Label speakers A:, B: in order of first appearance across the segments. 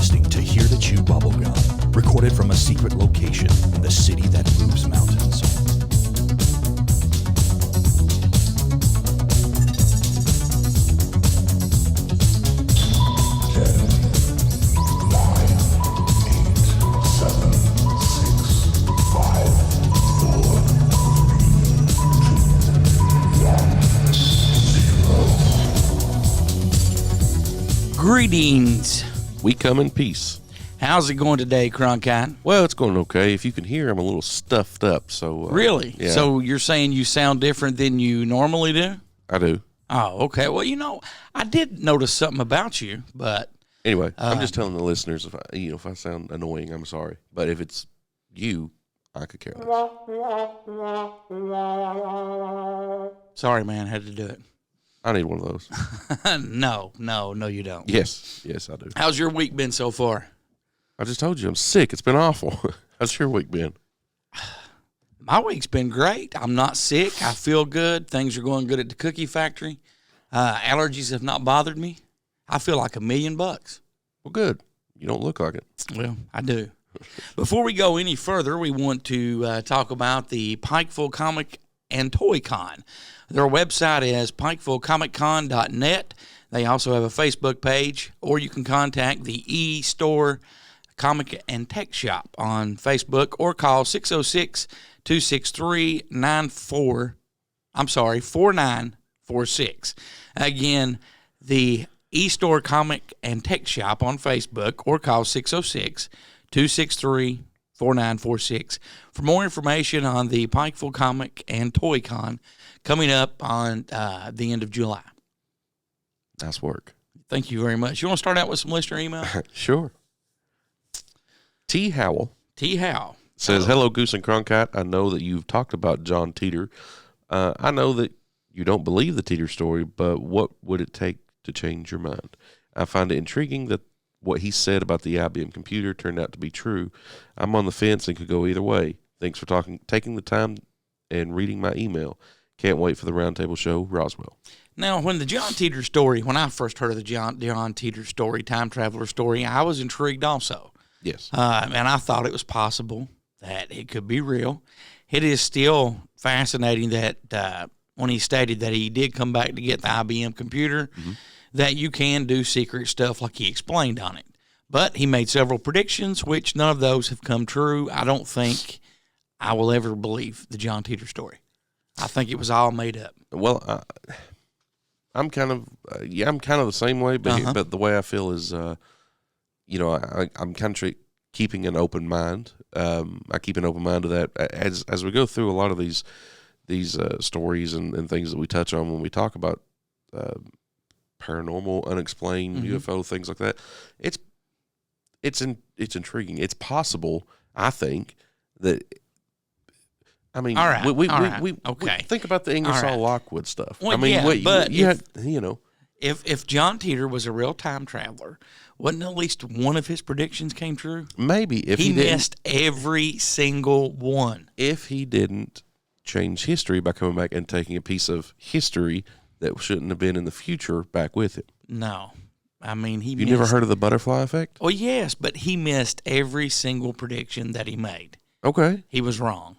A: listening to Here to Chew Bubblegum, recorded from a secret location in the city that moves mountains.
B: Greetings.
C: We come in peace.
B: How's it going today, Cronkite?
C: Well, it's going okay. If you can hear, I'm a little stuffed up. So
B: really?
C: Yeah.
B: So you're saying you sound different than you normally do?
C: I do.
B: Oh, okay. Well, I did notice something about you, but
C: anyway, I'm just telling the listeners if I sound annoying, I'm sorry. But if it's you, I could care less.
B: Sorry, man. Had to do it.
C: I need one of those.
B: No, you don't.
C: Yes, I do.
B: How's your week been so far?
C: I just told you I'm sick. It's been awful. How's your week been?
B: My week's been great. I'm not sick. I feel good. Things are going good at the cookie factory. Allergies have not bothered me. I feel like $1,000,000.
C: Well, good. You don't look like it.
B: Well, I do. Before we go any further, we want to talk about the Pikeville Comic and Toy Con. Their website is pikevillecomiccon.net. They also have a Facebook page, or you can contact the E-Store Comic and Tech Shop on Facebook, or call 606-263-4946. Again, the E-Store Comic and Tech Shop on Facebook, or call 606-263-4946 for more information on the Pikeville Comic and Toy Con coming up on the end of July.
C: Nice work.
B: Thank you very much. You want to start out with some listener email?
C: Sure. T. Howell says, Hello, Goose and Cronkite. I know that you've talked about John Teeter. I know that you don't believe the Teeter story, but what would it take to change your mind? I find it intriguing that what he said about the IBM computer turned out to be true. I'm on the fence and could go either way. Thanks for taking the time and reading my email. Can't wait for the Roundtable Show, Roswell.
B: Now, when I first heard of the John Teeter story, time traveler story, I was intrigued also.
C: Yes.
B: And I thought it was possible that it could be real. It is still fascinating that when he stated that he did come back to get the IBM computer, that you can do secret stuff like he explained on it. But he made several predictions, which none of those have come true. I don't think I will ever believe the John Teeter story. I think it was all made up.
C: Well, I'm kind of the same way, but the way I feel is, I'm kind of keeping an open mind. I keep an open mind to that as we go through a lot of these stories and things that we touch on when we talk about paranormal, unexplained, UFO, things like that. It's intriguing. It's possible, I think, that. I mean,
B: all right.
C: We
B: okay.
C: Think about the Ingersoll Lockwood stuff.
B: Well,
C: I mean,
B: if John Teeter was a real time traveler, wouldn't at least one of his predictions came true?
C: Maybe if he
B: missed every single one.
C: If he didn't change history by coming back and taking a piece of history that shouldn't have been in the future back with him.
B: No. I mean,
C: You never heard of the butterfly effect?
B: Oh, yes, but he missed every single prediction that he made.
C: Okay.
B: He was wrong.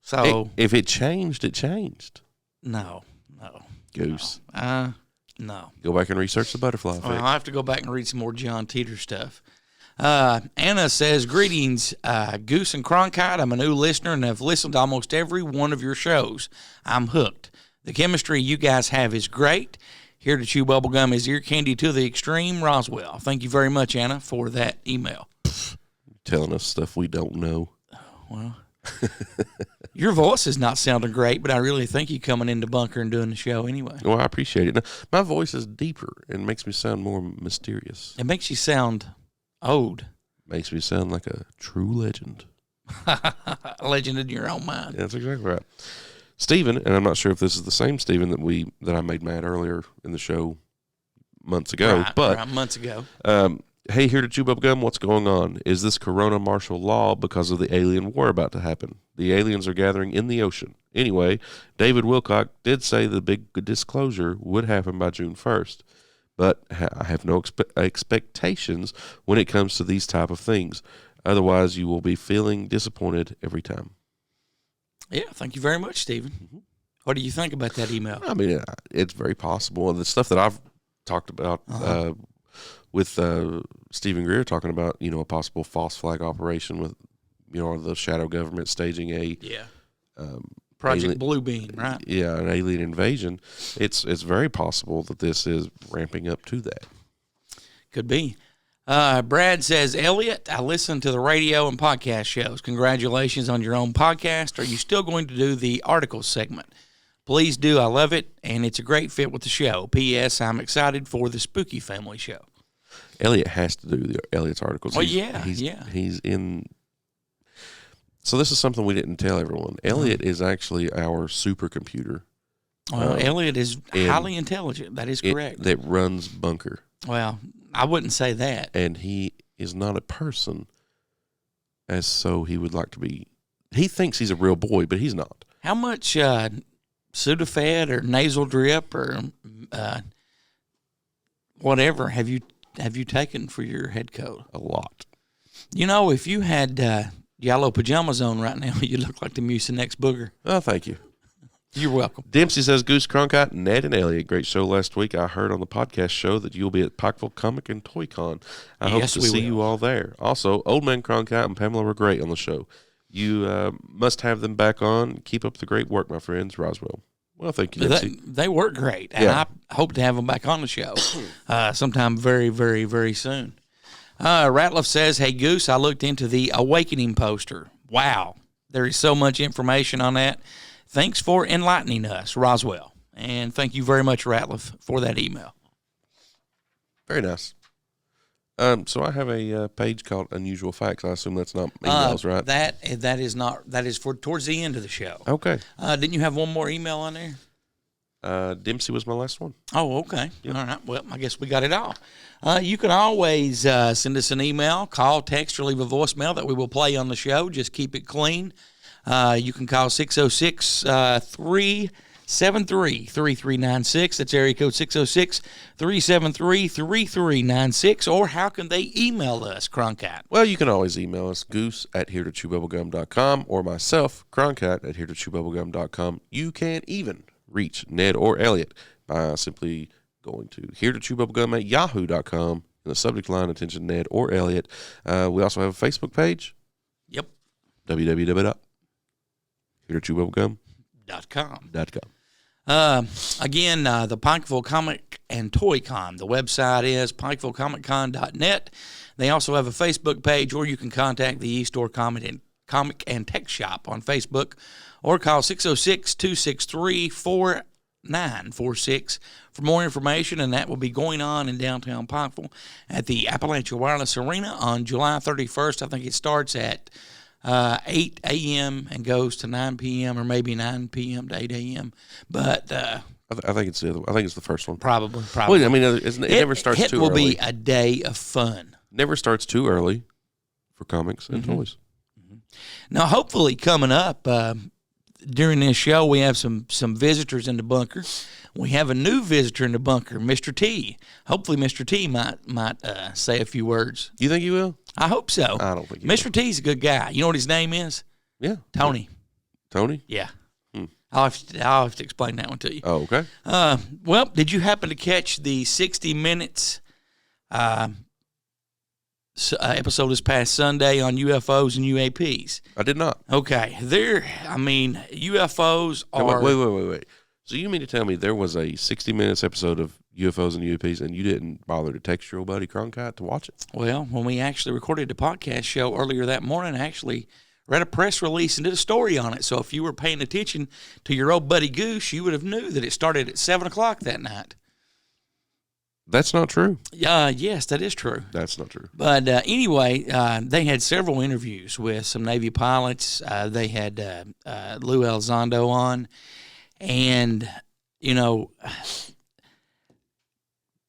B: So
C: if it changed, it changed.
B: No.
C: Goose.
B: No.
C: Go back and research the butterfly effect.
B: Well, I'll have to go back and read some more John Teeter stuff. Anna says, Greetings, Goose and Cronkite. I'm a new listener and have listened to almost every one of your shows. I'm hooked. The chemistry you guys have is great. Here to Chew Bubblegum is ear candy to the extreme, Roswell. Thank you very much, Anna, for that email.
C: Telling us stuff we don't know.
B: Well, your voice is not sounding great, but I really think you coming into Bunker and doing the show anyway.
C: Well, I appreciate it. Now, my voice is deeper and makes me sound more mysterious.
B: It makes you sound old.
C: Makes me sound like a true legend.
B: A legend in your own mind.
C: Yeah, that's exactly right. Stephen, and I'm not sure if this is the same Stephen that I made mad earlier in the show months ago,
B: months ago.
C: Hey, here to Chew Bubblegum, what's going on? Is this corona martial law because of the alien war about to happen? The aliens are gathering in the ocean. Anyway, David Wilcock did say the big disclosure would happen by June 1st. but I have no expectations when it comes to these type of things. Otherwise, you will be feeling disappointed every time.
B: Yeah, thank you very much, Stephen. Mm-hmm. What do you think about that email?
C: I mean, it's very possible. And the stuff that I've talked about with Stephen Greer talking about, a possible false flag operation with, the shadow government staging a
B: Project Bluebeam, right?
C: Yeah, an alien invasion. It's very possible that this is ramping up to that.
B: Could be. Brad says, Elliot, I listen to the radio and podcast shows. Congratulations on your own podcast. Are you still going to do the articles segment? Please do. I love it, and it's a great fit with the show. P.S. I'm excited for the Spooky Family show.
C: Elliot has to do Elliot's articles. He's in. So this is something we didn't tell everyone. Elliot is actually our supercomputer.
B: Well, Elliot is highly intelligent. That is correct.
C: That runs Bunker.
B: Well, I wouldn't say that.
C: And he is not a person as so he would like to be. He thinks he's a real boy, but he's not.
B: How much Sudafed or nasal drip or whatever have you taken for your head cold?
C: A lot.
B: If you had yellow pajamas on right now, you look like the Mucinex booger.
C: Oh, thank you.
B: You're welcome.
C: Dempsey says, Goose, Cronkite, Ned, and Elliot, great show last week. I heard on the podcast show that you'll be at Pikeville Comic and Toy Con. I hope to see you all there. Also, Old Man Cronkite and Pamela were great on the show. You must have them back on. Keep up the great work, my friends. Roswell. Well, thank you, Dempsey.
B: They work great, and I hope to have them back on the show sometime very, very, very soon. Ratliff says, hey, Goose, I looked into the Awakening poster. Wow. There is so much information on that. Thanks for enlightening us, Roswell. And thank you very much, Ratliff, for that email.
C: Very nice. So I have a page called Unusual Facts. I assume that's not emails, right?
B: That is not. That is for towards the end of the show.
C: Okay.
B: Didn't you have one more email on there?
C: Dempsey was my last one.
B: Oh, okay. Yep. All right. Well, I guess we got it all. You can always send us an email, call, text, or leave a voicemail that we will play on the show. Just keep it clean. You can call 606-373-3396. That's area code 606-373-3396. Or how can they email us, Cronkite?
C: Well, you can always email us, goose@heretotchewbubblegum.com, or myself, Cronkite@heretotchewbubblegum.com. You can even reach Ned or Elliot by simply going to heretotchewbubblegum@yahoo.com. In the subject line, attention Ned or Elliot. We also have a Facebook page.
B: Yep.
C: www.heretotchewbubblegum.com.
B: Again, the Pikeville Comic and Toy Con. The website is pikevillecomiccon.net. They also have a Facebook page, or you can contact the eStore Comic and Tech Shop on Facebook, or call 606-263-4946 for more information, and that will be going on in downtown Pikeville at the Appalachia Wireless Arena on July 31st. I think it starts at 8 a.m. and goes to 9 p.m. or maybe 9 p.m. to 8 a.m. But
C: I think it's the other. I think it's the first one.
B: Probably.
C: Well, I mean, it never starts too early.
B: It will be a day of fun.
C: Never starts too early for comics and toys.
B: Mm-hmm. Now, hopefully, coming up during this show, we have some visitors in the bunker. We have a new visitor in the bunker, Mr. T. Hopefully, Mr. T might say a few words.
C: You think he will?
B: I hope so.
C: I don't think he
B: Mr. T's a good guy. You know what his name is?
C: Yeah.
B: Tony.
C: Tony?
B: Yeah. I'll have to explain that one to you.
C: Oh, okay.
B: Well, did you happen to catch the 60 Minutes episode this past Sunday on UFOs and UAPs?
C: I did not.
B: Okay. UFOs are...
C: Wait. So you mean to tell me there was a 60 Minutes episode of UFOs and UAPs and you didn't bother to text your old buddy Cronkite to watch it?
B: Well, when we actually recorded the podcast show earlier that morning, I actually read a press release and did a story on it. So if you were paying attention to your old buddy Goose, you would have knew that it started at 7 o'clock that night.
C: That's not true.
B: Yes, that is true.
C: That's not true.
B: But anyway, they had several interviews with some Navy pilots. They had Lou Elizondo on. And,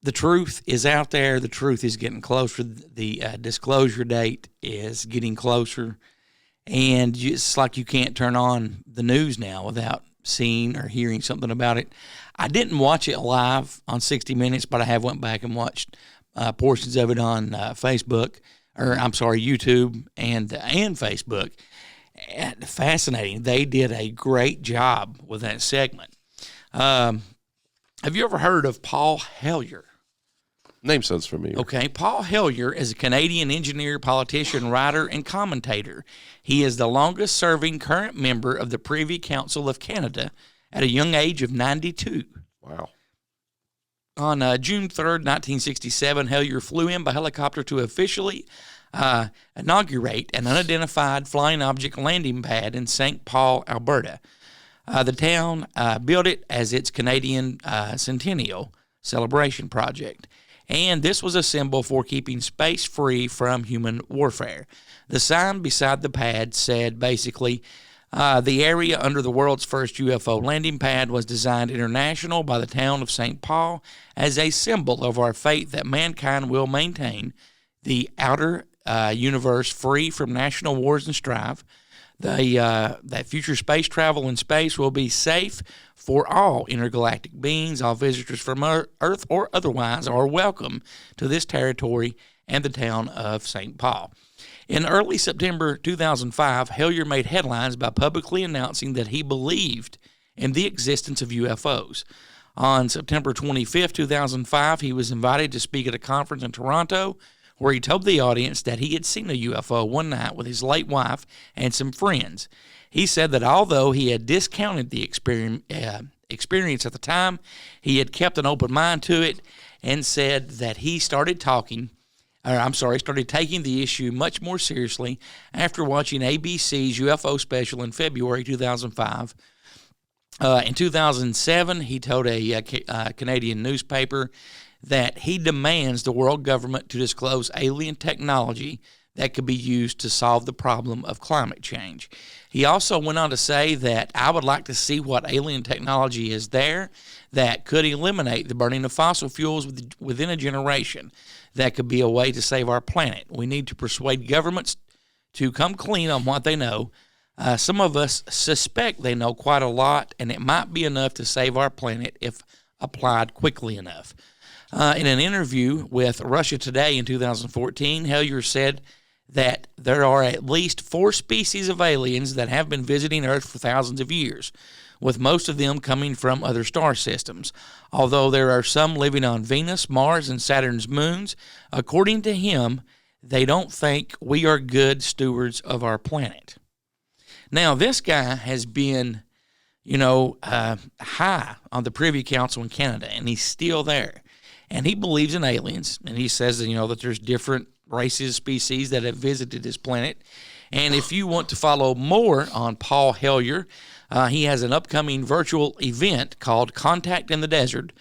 B: the truth is out there. The truth is getting closer. The disclosure date is getting closer. And it's like you can't turn on the news now without seeing or hearing something about it. I didn't watch it live on 60 Minutes, but I have went back and watched portions of it on Facebook, or I'm sorry, YouTube and Facebook. And fascinating. They did a great job with that segment. Have you ever heard of Paul Hellyer?
C: Name sounds familiar.
B: Okay, Paul Hellyer is a Canadian engineer, politician, writer, and commentator. He is the longest-serving current member of the Privy Council of Canada at a young age of 92.
C: Wow.
B: On June 3rd, 1967, Hellyer flew in by helicopter to officially inaugurate an unidentified flying object landing pad in St. Paul, Alberta. The town built it as its Canadian Centennial Celebration project, and this was a symbol for keeping space free from human warfare. The sign beside the pad said basically, the area under the world's first UFO landing pad was designed international by the town of St. Paul as a symbol of our faith that mankind will maintain the outer universe free from national wars and strife, that future space travel in space will be safe for all intergalactic beings. All visitors from Earth or otherwise are welcome to this territory and the town of St. Paul. In early September 2005, Hellyer made headlines by publicly announcing that he believed in the existence of UFOs. On September 25, 2005, he was invited to speak at a conference in Toronto where he told the audience that he had seen a UFO one night with his late wife and some friends. He said that although he had discounted the experience at the time, he had kept an open mind to it and said that he started taking the issue much more seriously after watching ABC's UFO special in February 2005. In 2007, he told a Canadian newspaper that he demands the world government to disclose alien technology that could be used to solve the problem of climate change. He also went on to say that I would like to see what alien technology is there that could eliminate the burning of fossil fuels within a generation. That could be a way to save our planet. We need to persuade governments to come clean on what they know. Some of us suspect they know quite a lot, and it might be enough to save our planet if applied quickly enough. In an interview with Russia Today in 2014, Hellyer said that there are at least 4 species of aliens that have been visiting Earth for thousands of years, with most of them coming from other star systems. Although there are some living on Venus, Mars, and Saturn's moons, according to him, they don't think we are good stewards of our planet. Now, this guy has been, high on the Privy Council in Canada, and he's still there. And he believes in aliens, and he says that, that there's different races, species that have visited this planet. And if you want to follow more on Paul Hellyer, he has an upcoming virtual event called Contact in the Desert,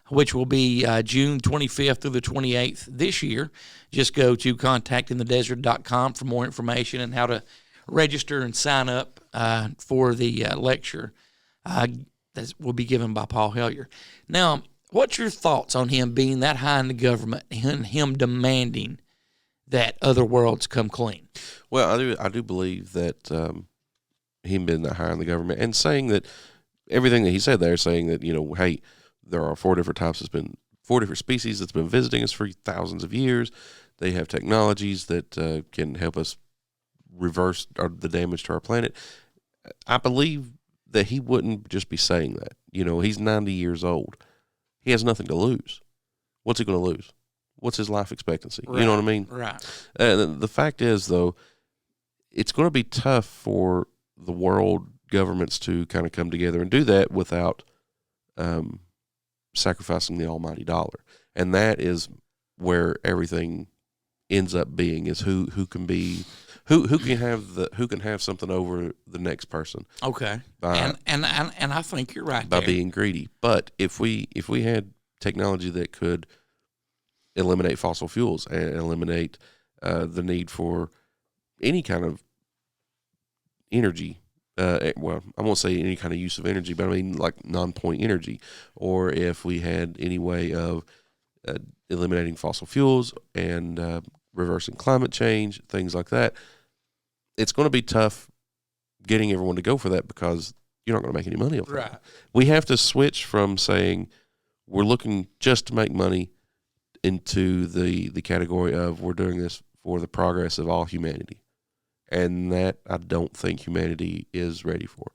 B: which will be June 25th through the 28th this year. Just go to contactinthedesert.com for more information and how to register and sign up for the lecture that will be given by Paul Hellyer. Now, what's your thoughts on him being that high in the government and him demanding that other worlds come clean?
C: Well, I do believe that him being that high in the government and saying that everything that he said there, saying that, hey, there are 4 different species that's been visiting us for thousands of years. They have technologies that can help us reverse the damage to our planet. I believe that he wouldn't just be saying that. He's 90 years old. He has nothing to lose. What's he going to lose? What's his life expectancy?
B: Right,
C: you know what I mean?
B: Right.
C: The fact is, though, it's going to be tough for the world governments to kind of come together and do that without sacrificing the almighty dollar. And that is where everything ends up being, is who can have something over the next person.
B: Okay. And I think you're right
C: by
B: there.
C: being greedy. But if we had technology that could eliminate fossil fuels and eliminate the need for any kind of energy, I won't say any kind of use of energy, but I mean like non-point energy, or if we had any way of eliminating fossil fuels and reversing climate change, things like that, it's going to be tough getting everyone to go for that because, you're not going to make any money off
B: Right.
C: that. We have to switch from saying we're looking just to make money into the category of we're doing this for the progress of all humanity. And that I don't think humanity is ready for.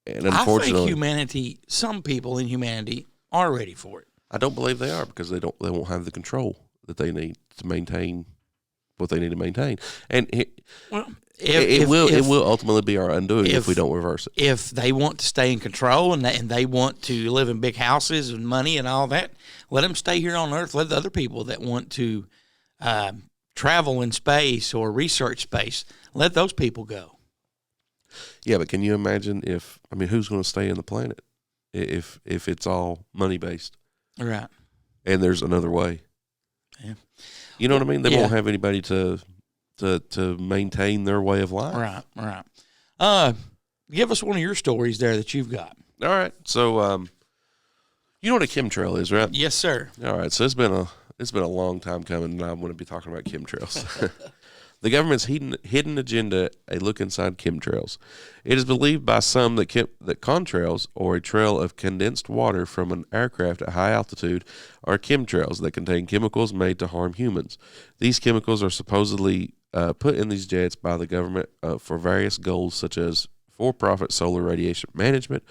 C: And unfortunately,
B: I think humanity, some people in humanity are ready for it.
C: I don't believe they are, because they won't have the control that they need to maintain what they need to maintain. And it will ultimately be our undoing if we don't reverse it.
B: If they want to stay in control and they want to live in big houses and money and all that, let them stay here on Earth. Let the other people that want to travel in space or research space, let those people go.
C: Yeah, but can you imagine who's going to stay in the planet if it's all money based?
B: Right.
C: And there's another way.
B: Yeah.
C: You know what I mean? They won't have anybody to maintain their way of life.
B: Right. Give us one of your stories there that you've got.
C: All right. So, you know what a chemtrail is, right?
B: Yes, sir.
C: All right. So it's been a long time coming, and I'm going to be talking about chemtrails. The government's hidden agenda, a look inside chemtrails. It is believed by some that contrails, or a trail of condensed water from an aircraft at high altitude, are chemtrails that contain chemicals made to harm humans. These chemicals are supposedly put in these jets by the government for various goals, such as for-profit solar radiation management,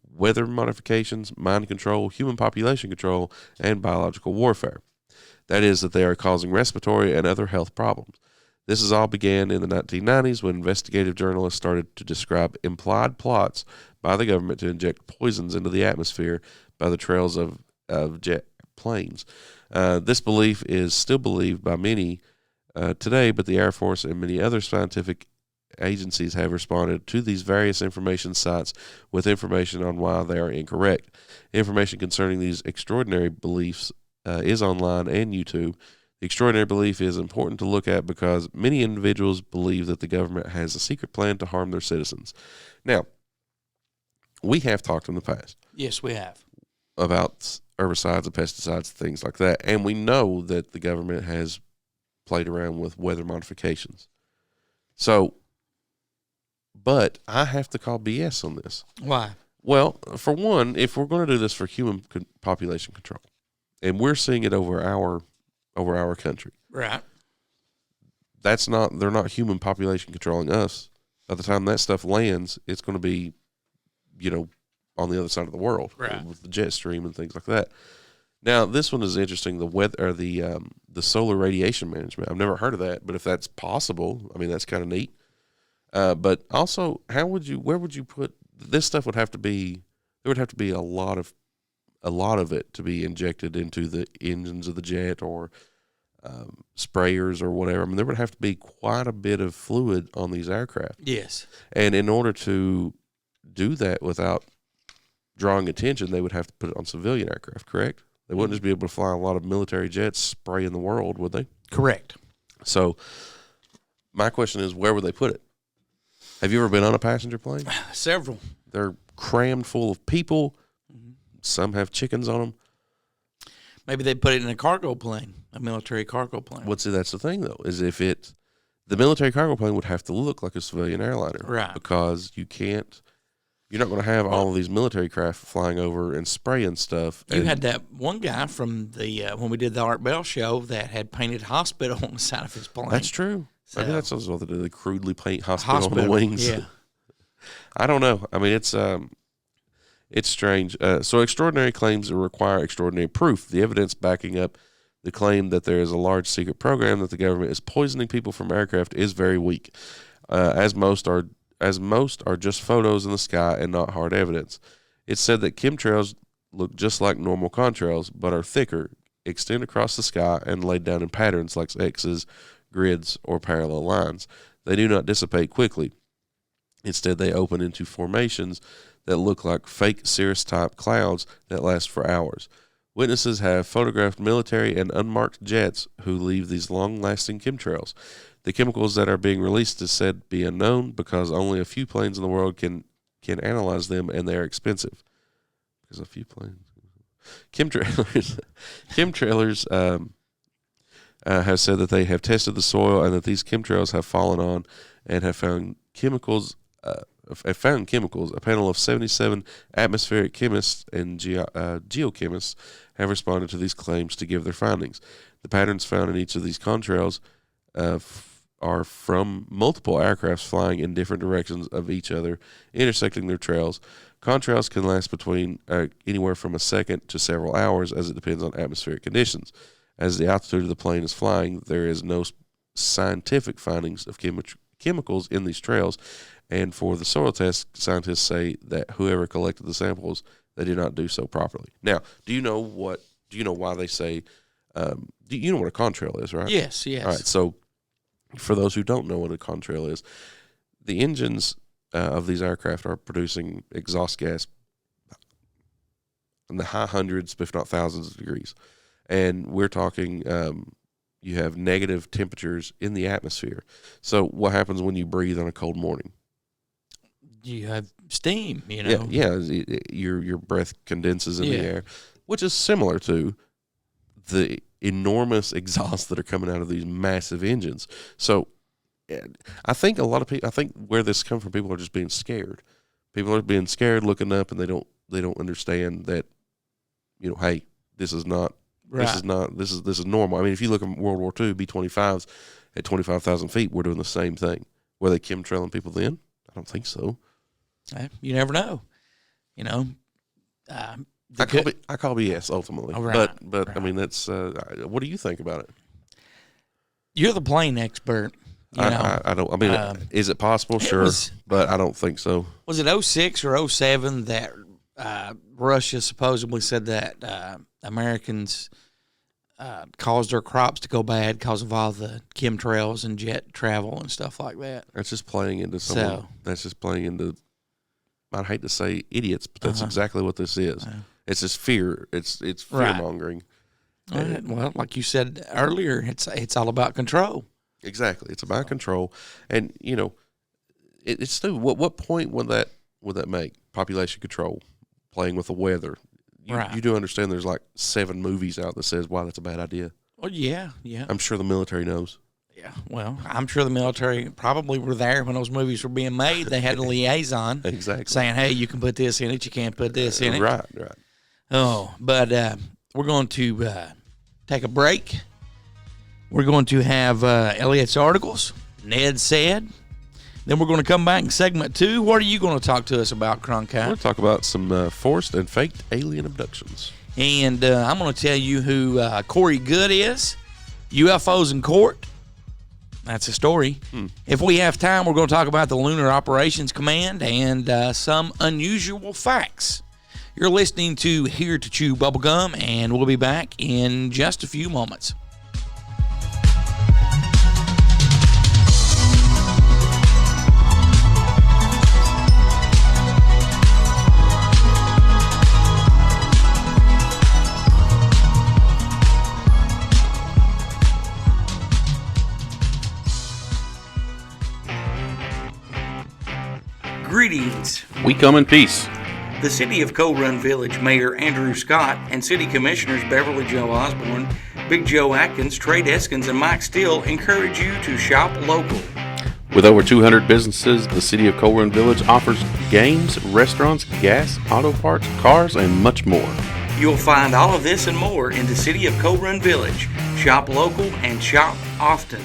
C: weather modifications, mind control, human population control, and biological warfare. That is, that they are causing respiratory and other health problems. This all began in the 1990s when investigative journalists started to describe implied plots by the government to inject poisons into the atmosphere by the trails of jet planes. This belief is still believed by many today, but the Air Force and many other scientific agencies have responded to these various information sites with information on why they are incorrect. Information concerning these extraordinary beliefs is online and YouTube. The extraordinary belief is important to look at because many individuals believe that the government has a secret plan to harm their citizens. Now, we have talked in the past.
B: Yes, we have.
C: About herbicides and pesticides, things like that. And we know that the government has played around with weather modifications. So, but I have to call BS on this.
B: Why?
C: Well, for one, if we're going to do this for human population control, and we're seeing it over our country.
B: Right.
C: They're not human population controlling us. By the time that stuff lands, it's going to be, on the other side of the world,
B: right,
C: with the jet stream and things like that. Now, this one is interesting. The weather, or the solar radiation management. I've never heard of that, but if that's possible, that's kind of neat. But also, where would you put this stuff? There would have to be a lot of it to be injected into the engines of the jet or sprayers or whatever. There would have to be quite a bit of fluid on these aircraft.
B: Yes.
C: And in order to do that without drawing attention, they would have to put it on civilian aircraft, correct? They wouldn't just be able to fly a lot of military jets spraying the world, would they?
B: Correct.
C: So my question is, where would they put it? Have you ever been on a passenger plane?
B: Several.
C: They're crammed full of people. Some have chickens on them.
B: Maybe they put it in a cargo plane, a military cargo plane.
C: Well, see, that's the thing, though, is the military cargo plane would have to look like a civilian airliner.
B: Right.
C: Because you're not going to have all of these military craft flying over and spraying stuff.
B: You had that one guy from when we did the Art Bell show that had painted hospital on the side of his plane.
C: That's true.
B: So,
C: maybe that's what they do. They crudely paint hospital on the wings.
B: Yeah.
C: I don't know. It's strange. So extraordinary claims require extraordinary proof. The evidence backing up the claim that there is a large secret program that the government is poisoning people from aircraft is very weak, as most are just photos in the sky and not hard evidence. It's said that chemtrails look just like normal contrails, but are thicker, extend across the sky, and laid down in patterns like X's, grids, or parallel lines. They do not dissipate quickly. Instead, they open into formations that look like fake cirrus-type clouds that last for hours. Witnesses have photographed military and unmarked jets who leave these long-lasting chemtrails. The chemicals that are being released is said to be unknown because only a few planes in the world can analyze them, and they are expensive. Because a few planes. Chemtrailers have said that they have tested the soil and that these chemtrails have fallen on and have found chemicals found chemicals. A panel of 77 atmospheric chemists and geochemists have responded to these claims to give their findings. The patterns found in each of these contrails are from multiple aircrafts flying in different directions of each other, intersecting their trails. Contrails can last between anywhere from a second to several hours, as it depends on atmospheric conditions. As the altitude of the plane is flying, there is no scientific findings of chemicals in these trails, and for the soil test, scientists say that whoever collected the samples, they did not do so properly. Now, do you know why they say? Do you know what a contrail is, right?
B: Yes.
C: All right. So, for those who don't know what a contrail is, the engines of these aircraft are producing exhaust gas in the high hundreds, if not thousands of degrees, and we're talking. You have negative temperatures in the atmosphere. So what happens when you breathe on a cold morning?
B: You have steam, you know.
C: Yeah. Your breath condenses in the air, which is similar to the enormous exhausts that are coming out of these massive engines. So I think a lot of people, where this comes from, people are just being scared. People are being scared, looking up, and they don't understand that, hey, this is not. Right. This is normal. I mean, if you look at World War II, B-25s at 25,000 feet, we're doing the same thing. Were they chemtrailing people then? I don't think so.
B: You never know.
C: I call BS ultimately.
B: Right.
C: But
B: right.
C: I mean, that's what do you think about it?
B: You're the plane expert.
C: I don't. I mean, is it possible? Sure, but I don't think so.
B: Was it 06 or 07 that Russia supposedly said that Americans caused their crops to go bad because of all the chemtrails and jet travel and stuff like that?
C: That's just playing into that's just playing into. I'd hate to say idiots, but that's exactly what this is. It's just fear. It's fear mongering.
B: Right. Well, like you said earlier, it's all about control.
C: Exactly, it's about control, and it's stupid. What point would that make? Population control, playing with the weather. You do understand there's like 7 movies out that says why that's a bad idea.
B: Well, yeah.
C: I'm sure the military knows.
B: Yeah, well, I'm sure the military probably were there when those movies were being made. They had a liaison saying, hey, you can put this in it, you can't put this in it.
C: Right.
B: Oh, but we're going to take a break. We're going to have Elliot's articles, Ned Said. Then we're going to come back in segment 2. What are you going to talk to us about, Cronkite?
C: We're going to talk about some forced and faked alien abductions.
B: And I'm going to tell you who Corey Good is. UFOs in court. That's a story. If we have time, we're going to talk about the Lunar Operations Command and some unusual facts. You're listening to Here to Chew Bubblegum, and we'll be back in just a few moments. Greetings.
C: We come in peace.
B: The City of Coal Run Village Mayor Andrew Scott and City Commissioners Beverly Joe Osborne, Big Joe Atkins, Trey Deskins, and Mike Steele encourage you to shop local.
C: With over 200 businesses, the City of Coal Run Village offers games, restaurants, gas, auto parts, cars, and much more.
B: You'll find all of this and more in the City of Coal Run Village. Shop local and shop often.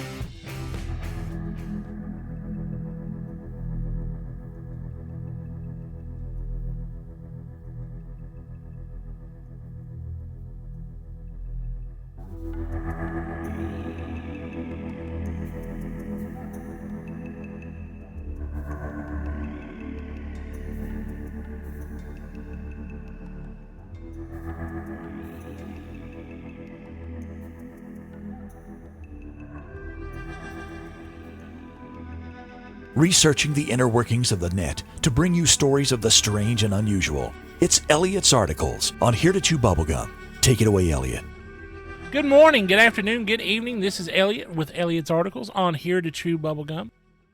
A: Researching the inner workings of the net to bring you stories of the strange and unusual. It's Elliot's Articles on Here to Chew Bubblegum. Take it away, Elliot.
D: Good morning, good afternoon, good evening. This is Elliot with Elliot's Articles on Here to Chew Bubblegum.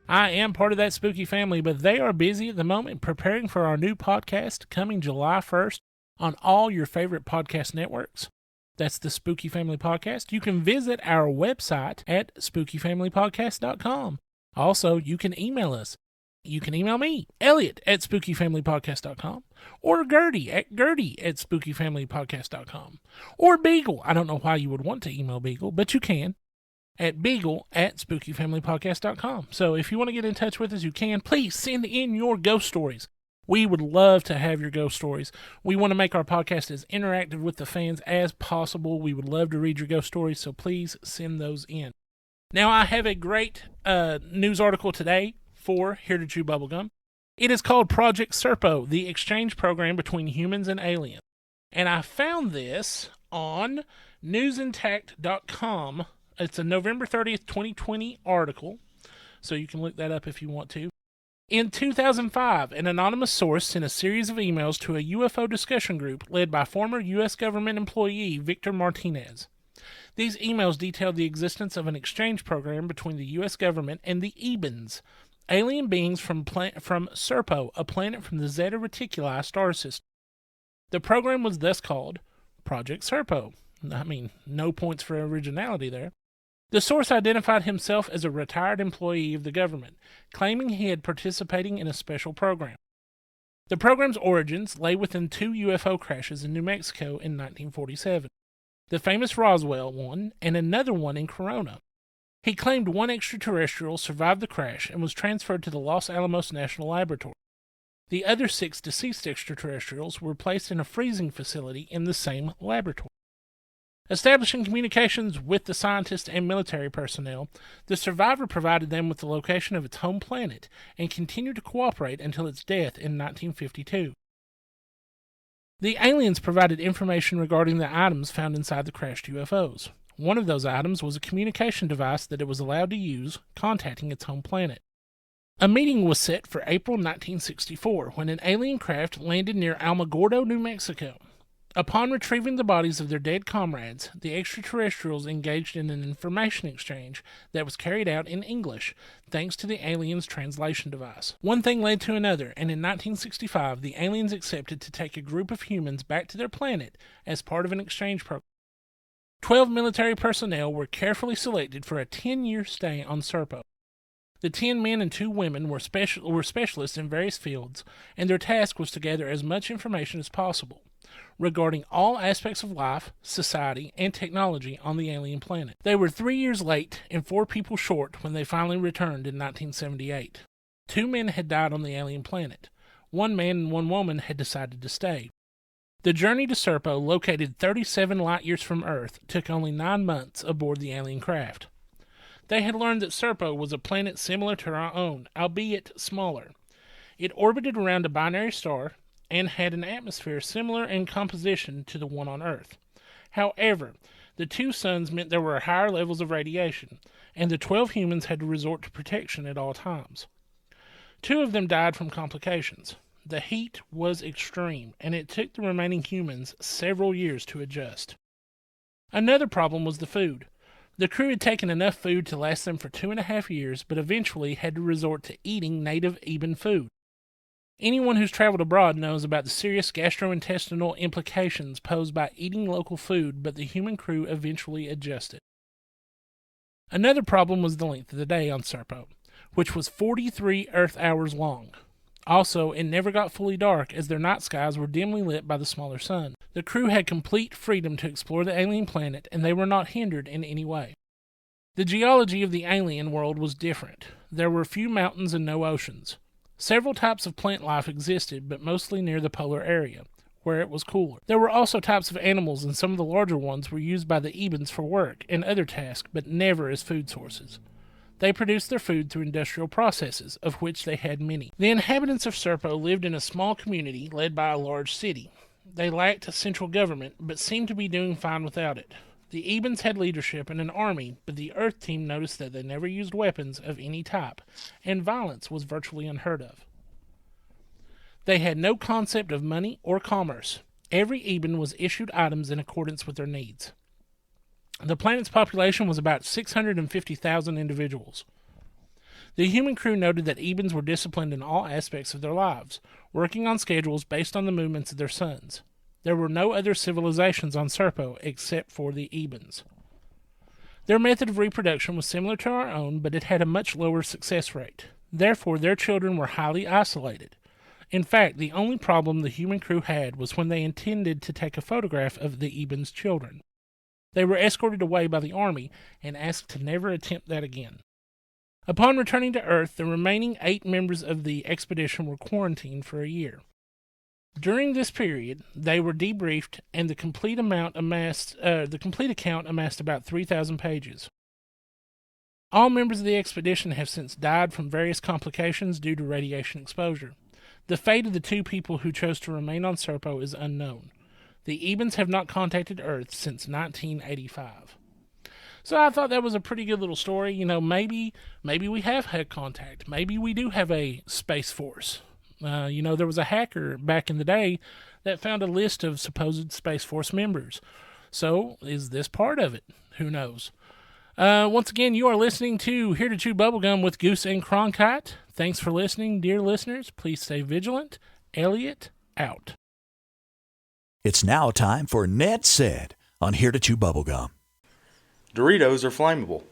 D: I am part of that spooky family, but they are busy at the moment preparing for our new podcast coming July 1st on all your favorite podcast networks. That's the Spooky Family Podcast. You can visit our website at spookyfamilypodcast.com. Also, you can email us You can email me, Elliot at spookyfamilypodcast.com, or Gertie at spookyfamilypodcast.com, or Beagle. I don't know why you would want to email Beagle, but you can, at Beagle at spookyfamilypodcast.com. So if you want to get in touch with us, you can. Please send in your ghost stories. We would love to have your ghost stories. We want to make our podcast as interactive with the fans as possible. We would love to read your ghost stories, so please send those in. Now, I have a great news article today for Here to Chew Bubblegum. It is called Project Serpo, the exchange program between humans and aliens. And I found this on newsintact.com. It's a November 30th, 2020 article, so you can look that up if you want to. In 2005, an anonymous source sent a series of emails to a UFO discussion group led by former U.S. government employee Victor Martinez. These emails detailed the existence of an exchange program between the U.S. government and the Ebens, alien beings from Serpo, a planet from the Zeta Reticuli star system. The program was thus called Project Serpo. I mean, no points for originality there. The source identified himself as a retired employee of the government, claiming he had participating in a special program. The program's origins lay within 2 UFO crashes in New Mexico in 1947, the famous Roswell one and another one in Corona. He claimed one extraterrestrial survived the crash and was transferred to the Los Alamos National Laboratory. The other 6 deceased extraterrestrials were placed in a freezing facility in the same laboratory. Establishing communications with the scientists and military personnel, the survivor provided them with the location of its home planet and continued to cooperate until its death in 1952. The aliens provided information regarding the items found inside the crashed UFOs. One of those items was a communication device that it was allowed to use, contacting its home planet. A meeting was set for April 1964 when an alien craft landed near Alamogordo, New Mexico. Upon retrieving the bodies of their dead comrades, the extraterrestrials engaged in an information exchange that was carried out in English, thanks to the aliens' translation device. One thing led to another, and in 1965, the aliens accepted to take a group of humans back to their planet as part of an exchange program. 12 military personnel were carefully selected for a 10-year stay on Serpo. The 10 men and 2 women were specialists in various fields, and their task was to gather as much information as possible regarding all aspects of life, society, and technology on the alien planet. They were 3 years late and 4 people short when they finally returned in 1978. 2 men had died on the alien planet. 1 man and 1 woman had decided to stay. The journey to Serpo, located 37 light-years from Earth, took only 9 months aboard the alien craft. They had learned that Serpo was a planet similar to our own, albeit smaller. It orbited around a binary star and had an atmosphere similar in composition to the one on Earth. However, the 2 suns meant there were higher levels of radiation, and the 12 humans had to resort to protection at all times. 2 of them died from complications. The heat was extreme, and it took the remaining humans several years to adjust. Another problem was the food. The crew had taken enough food to last them for 2.5 years, but eventually had to resort to eating native Eben food. Anyone who's traveled abroad knows about the serious gastrointestinal implications posed by eating local food, but the human crew eventually adjusted. Another problem was the length of the day on Serpo, which was 43 Earth hours long. Also, it never got fully dark as their night skies were dimly lit by the smaller sun. The crew had complete freedom to explore the alien planet, and they were not hindered in any way. The geology of the alien world was different. There were few mountains and no oceans. Several types of plant life existed, but mostly near the polar area, where it was cooler. There were also types of animals, and some of the larger ones were used by the Ebens for work and other tasks, but never as food sources. They produced their food through industrial processes, of which they had many. The inhabitants of Serpo lived in a small community led by a large city. They lacked a central government, but seemed to be doing fine without it. The Ebens had leadership and an army, but the Earth team noticed that they never used weapons of any type, and violence was virtually unheard of. They had no concept of money or commerce. Every Eben was issued items in accordance with their needs. The planet's population was about 650,000 individuals. The human crew noted that Ebens were disciplined in all aspects of their lives, working on schedules based on the movements of their suns. There were no other civilizations on Serpo except for the Ebens. Their method of reproduction was similar to our own, but it had a much lower success rate. Therefore, their children were highly isolated. In fact, the only problem the human crew had was when they intended to take a photograph of the Eben's children. They were escorted away by the army and asked to never attempt that again. Upon returning to Earth, the remaining 8 members of the expedition were quarantined for a year. During this period, they were debriefed, and the complete account amassed about 3,000 pages. All members of the expedition have since died from various complications due to radiation exposure. The fate of the 2 people who chose to remain on Serpo is unknown. The Ebens have not contacted Earth since 1985. So I thought that was a pretty good little story. Maybe we have had contact. Maybe we do have a space force. There was a hacker back in the day that found a list of supposed Space Force members. So is this part of it? Who knows? Once again, you are listening to Here to Chew Bubblegum with Goose and Cronkite. Thanks for listening, dear listeners. Please stay vigilant. Elliot, out.
A: It's now time for Ned Said on Here to Chew Bubblegum.
E: Doritos are flammable.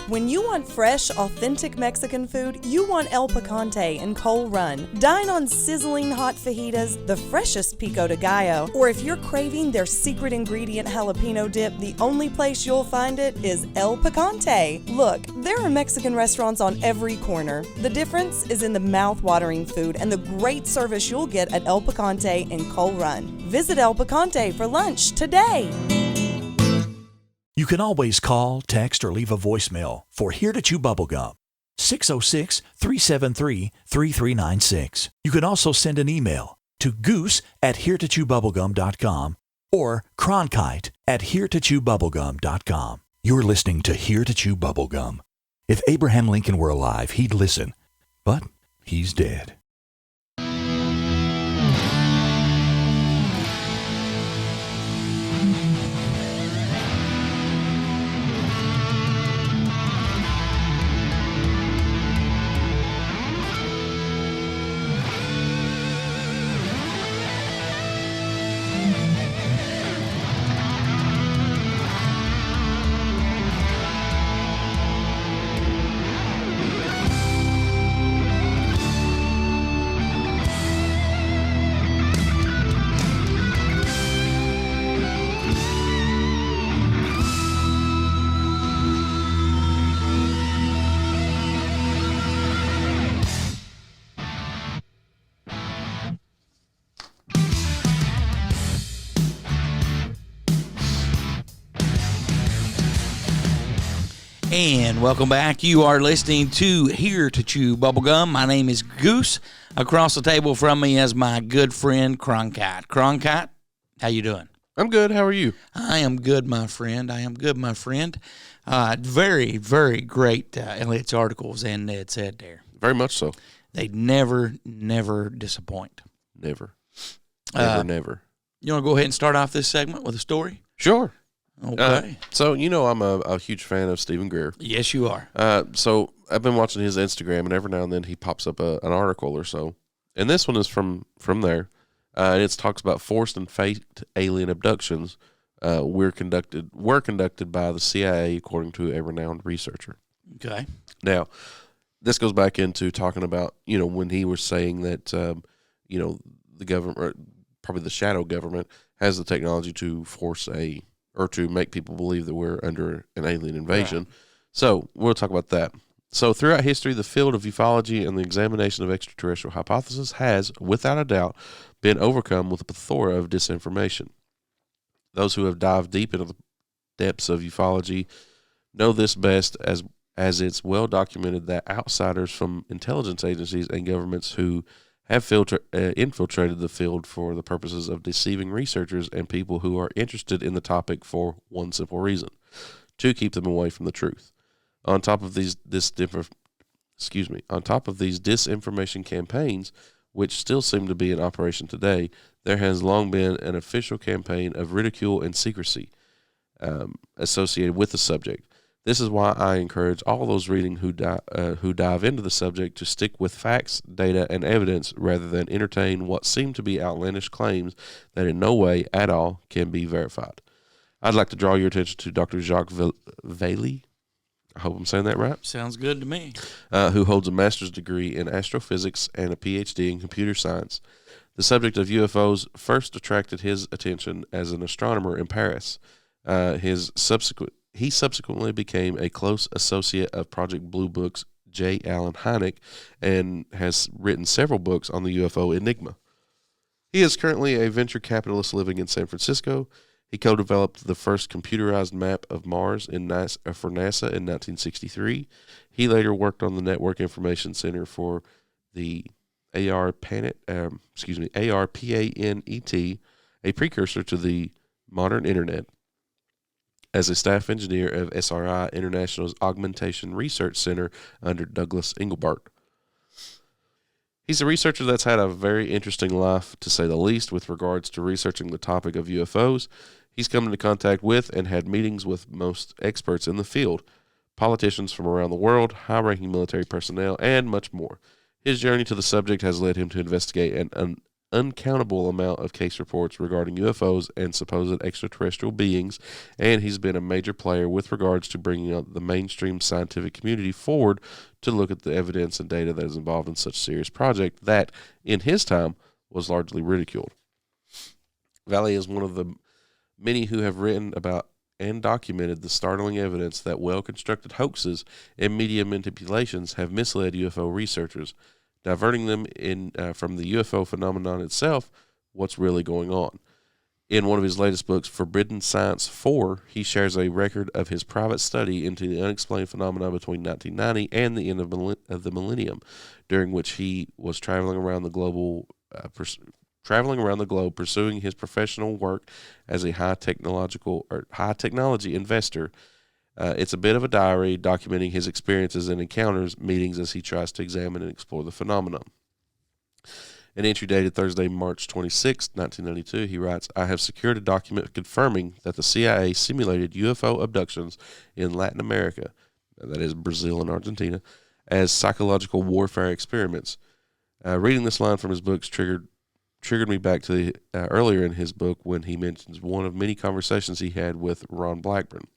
F: When you want fresh, authentic Mexican food, you want El Picante in Coal Run. Dine on sizzling hot fajitas, the freshest pico de gallo, or if you're craving their secret ingredient jalapeno dip, the only place you'll find it is El Picante. Look, there are Mexican restaurants on every corner. The difference is in the mouth-watering food and the great service you'll get at El Picante in Coal Run. Visit El Picante for lunch today.
A: You can always call, text, or leave a voicemail for Here to Chew Bubblegum, 606-373-3396. You can also send an email to goose@heretochewbubblegum.com or cronkite@heretochewbubblegum.com. You're listening to Here to Chew Bubblegum. If Abraham Lincoln were alive, he'd listen, but he's dead.
B: And welcome back. You are listening to Here to Chew Bubblegum. My name is Goose. Across the table from me is my good friend Cronkite. Cronkite, how you doing?
C: I'm good. How are you?
B: I am good, my friend. Very, very great Elliot's articles and Ned Said there.
C: Very much so.
B: They never disappoint.
C: Never. Never.
B: You want to go ahead and start off this segment with a story?
C: Sure.
B: Okay.
C: So, I'm a huge fan of Stephen Greer.
B: Yes, you are.
C: So I've been watching his Instagram, and every now and then he pops up an article or so. And this one is from there. And it talks about forced and faked alien abductions were conducted by the CIA, according to a renowned researcher.
B: Okay.
C: Now, this goes back into talking about, when he was saying that, the government, probably the shadow government, has the technology to force or to make people believe that we're under an alien invasion. Right. So we'll talk about that. So throughout history, the field of ufology and the examination of extraterrestrial hypotheses has, without a doubt, been overcome with a plethora of disinformation. Those who have dived deep into the depths of ufology know this best, as it's well documented that outsiders from intelligence agencies and governments who have infiltrated the field for the purposes of deceiving researchers and people who are interested in the topic for one simple reason: to keep them away from the truth. On top of these disinformation campaigns, which still seem to be in operation today, there has long been an official campaign of ridicule and secrecy associated with the subject. This is why I encourage all those reading who dive into the subject to stick with facts, data, and evidence rather than entertain what seem to be outlandish claims that in no way at all can be verified. I'd like to draw your attention to Dr. Jacques Vallée. I hope I'm saying that right.
B: Sounds good to me.
C: Who holds a master's degree in astrophysics and a PhD in computer science. The subject of UFOs first attracted his attention as an astronomer in Paris. He subsequently became a close associate of Project Blue Book's J. Allen Hynek and has written several books on the UFO enigma. He is currently a venture capitalist living in San Francisco. He co-developed the first computerized map of Mars for NASA in 1963. He later worked on the Network Information Center for the ARPANET, a precursor to the modern Internet, as a staff engineer of SRI International's Augmentation Research Center under Douglas Engelbart. He's a researcher that's had a very interesting life, to say the least, with regards to researching the topic of UFOs. He's come into contact with and had meetings with most experts in the field, politicians from around the world, high-ranking military personnel, and much more. His journey to the subject has led him to investigate an uncountable amount of case reports regarding UFOs and supposed extraterrestrial beings, and he's been a major player with regards to bringing out the mainstream scientific community forward to look at the evidence and data that is involved in such a serious project that, in his time, was largely ridiculed. Valley is one of the many who have written about and documented the startling evidence that well-constructed hoaxes and media manipulations have misled UFO researchers, diverting them from the UFO phenomenon itself, what's really going on. In one of his latest books, Forbidden Science 4, he shares a record of his private study into the unexplained phenomena between 1990 and the end of the millennium, during which he was traveling around the globe pursuing his professional work as a high technology investor. It's a bit of a diary documenting his experiences and encounters, meetings as he tries to examine and explore the phenomenon. An entry dated Thursday, March 26, 1992, he writes, I have secured a document confirming that the CIA simulated UFO abductions in Latin America, that is Brazil and Argentina, as psychological warfare experiments. Reading this line from his books triggered me back to the earlier in his book when he mentions one of many conversations he had with Ron Blackburn.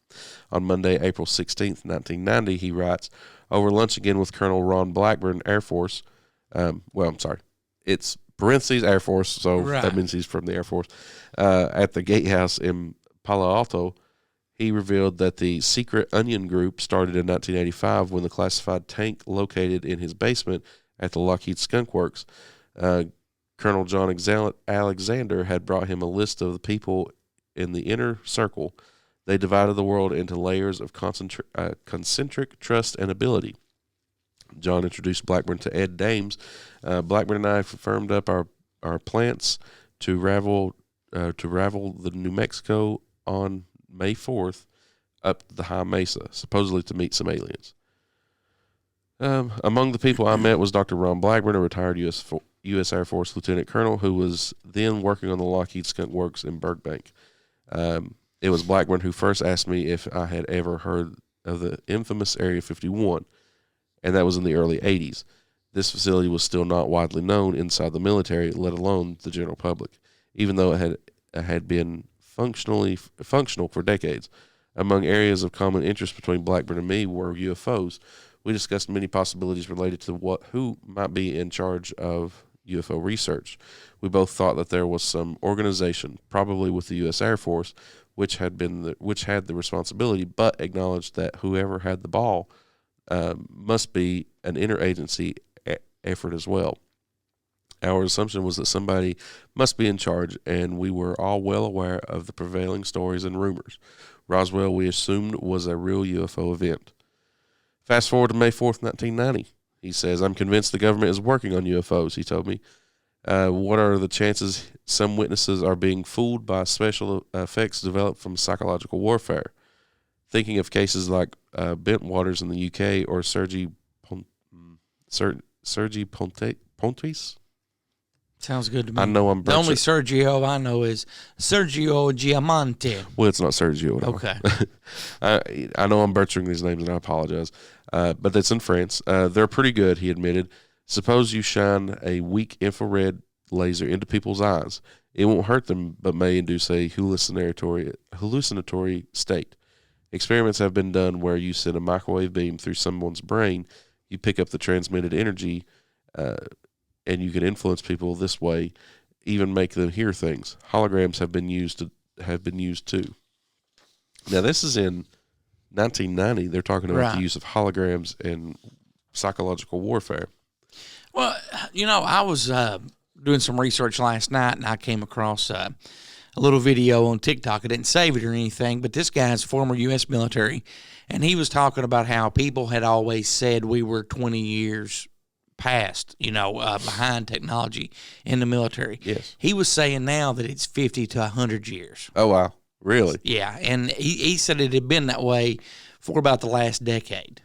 C: On Monday, April 16th, 1990, he writes, over lunch again with Colonel Ron Blackburn, Air Force. It's parentheses Air Force, so that means he's from the Air Force. At the Gatehouse in Palo Alto, he revealed that the secret Onion Group started in 1985 when the classified tank located in his basement at the Lockheed Skunk Works. Colonel John Alexander had brought him a list of the people in the inner circle. They divided the world into layers of concentric trust and ability. John introduced Blackburn to Ed Dames. Blackburn and I firmed up our plans to ravel the New Mexico on May 4th up the high mesa, supposedly to meet some aliens. Among the people I met was Dr. Ron Blackburn, a retired U.S. Air Force lieutenant colonel who was then working on the Lockheed Skunk Works in Burbank. It was Blackburn who first asked me if I had ever heard of the infamous Area 51, and that was in the early 80s. This facility was still not widely known inside the military, let alone the general public, even though it had been functional for decades. Among areas of common interest between Blackburn and me were UFOs. We discussed many possibilities related to who might be in charge of UFO research. We both thought that there was some organization, probably with the U.S. Air Force, which had the responsibility, but acknowledged that whoever had the ball must be an interagency effort as well. Our assumption was that somebody must be in charge, and we were all well aware of the prevailing stories and rumors. Roswell, we assumed, was a real UFO event. Fast forward to May 4th, 1990. He says, I'm convinced the government is working on UFOs, he told me. What are the chances some witnesses are being fooled by special effects developed from psychological warfare? Thinking of cases like Bentwaters in the UK or Sergi Pontes?
B: Sounds good to me.
C: I know I'm
B: the only Sergio I know is Sergio Giamante.
C: Well, it's not Sergio. No.
B: Okay.
C: I know I'm butchering these names, and I apologize. But that's in France. They're pretty good, he admitted. Suppose you shine a weak infrared laser into people's eyes. It won't hurt them, but may induce a hallucinatory state. Experiments have been done where you send a microwave beam through someone's brain, you pick up the transmitted energy, and you can influence people this way, even make them hear things. Holograms have been used too. Now, this is in 1990. They're talking about the use of holograms in psychological warfare.
B: Well, I was doing some research last night, and I came across a little video on TikTok. I didn't save it or anything, but this guy's former U.S. military, and he was talking about how people had always said we were 20 years past, behind technology in the military.
C: Yes.
B: He was saying now that it's 50 to 100 years.
C: Oh, wow. Really?
B: Yeah, and he said it had been that way for about the last decade.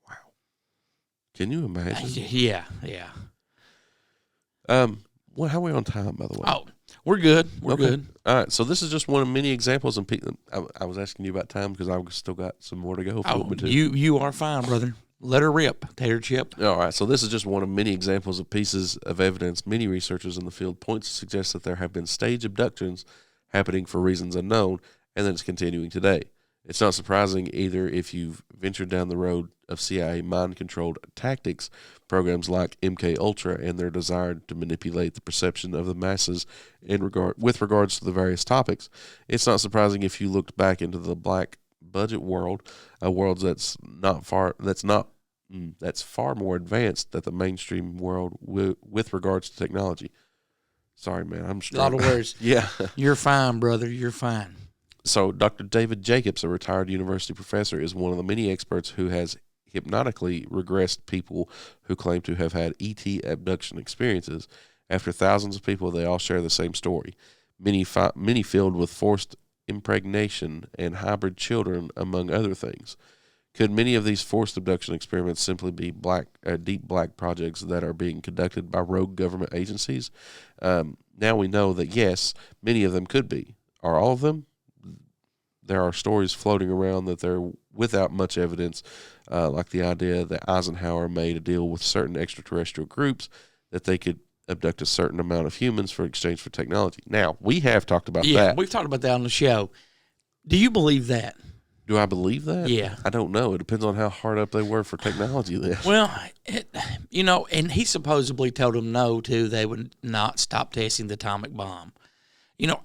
C: Wow. Can you imagine?
B: Yeah.
C: Well, how are we on time, by the way?
B: Oh, we're good. We're good.
C: All right, so this is just one of many examples. I was asking you about time because I've still got some more to go.
B: You are fine, brother. Let her rip, tater chip.
C: All right, so this is just one of many examples of pieces of evidence many researchers in the field point to suggest that there have been stage abductions happening for reasons unknown, and that it's continuing today. It's not surprising either if you've ventured down the road of CIA mind-controlled tactics, programs like MK Ultra, and their desire to manipulate the perception of the masses with regards to the various topics. It's not surprising if you looked back into the black budget world, a world that's far more advanced than the mainstream world with regards to technology. Sorry, man, I'm struggling.
B: A lot of words.
C: Yeah.
B: You're fine, brother. You're fine.
C: So Dr. David Jacobs, a retired university professor, is one of the many experts who has hypnotically regressed people who claim to have had ET abduction experiences. After thousands of people, they all share the same story, many filled with forced impregnation and hybrid children, among other things. Could many of these forced abduction experiments simply be deep black projects that are being conducted by rogue government agencies? Now we know that, yes, many of them could be. Are all of them? There are stories floating around that they're without much evidence, like the idea that Eisenhower made a deal with certain extraterrestrial groups that they could abduct a certain amount of humans for exchange for technology. Now, we have talked about that.
B: Yeah, we've talked about that on the show. Do you believe that?
C: Do I believe that?
B: Yeah.
C: I don't know. It depends on how hard up they were for technology then.
B: Well, and he supposedly told them no, too. They would not stop testing the atomic bomb.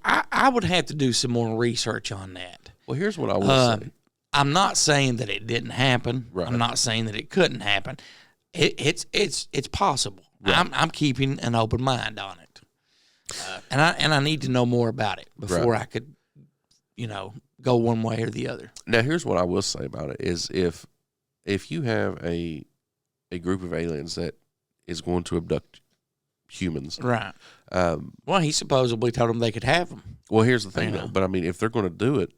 B: I would have to do some more research on that.
C: Well, here's what I will say.
B: I'm not saying that it didn't happen.
C: Right.
B: I'm not saying that it couldn't happen. It's possible.
C: Right.
B: I'm keeping an open mind on it, and I need to know more about it before I could, go one way or the other.
C: Now, here's what I will say about it is if you have a group of aliens that is going to abduct humans,
B: right? Well, he supposedly told them they could have them.
C: Well, here's the thing, though. But I mean, if they're going to do it,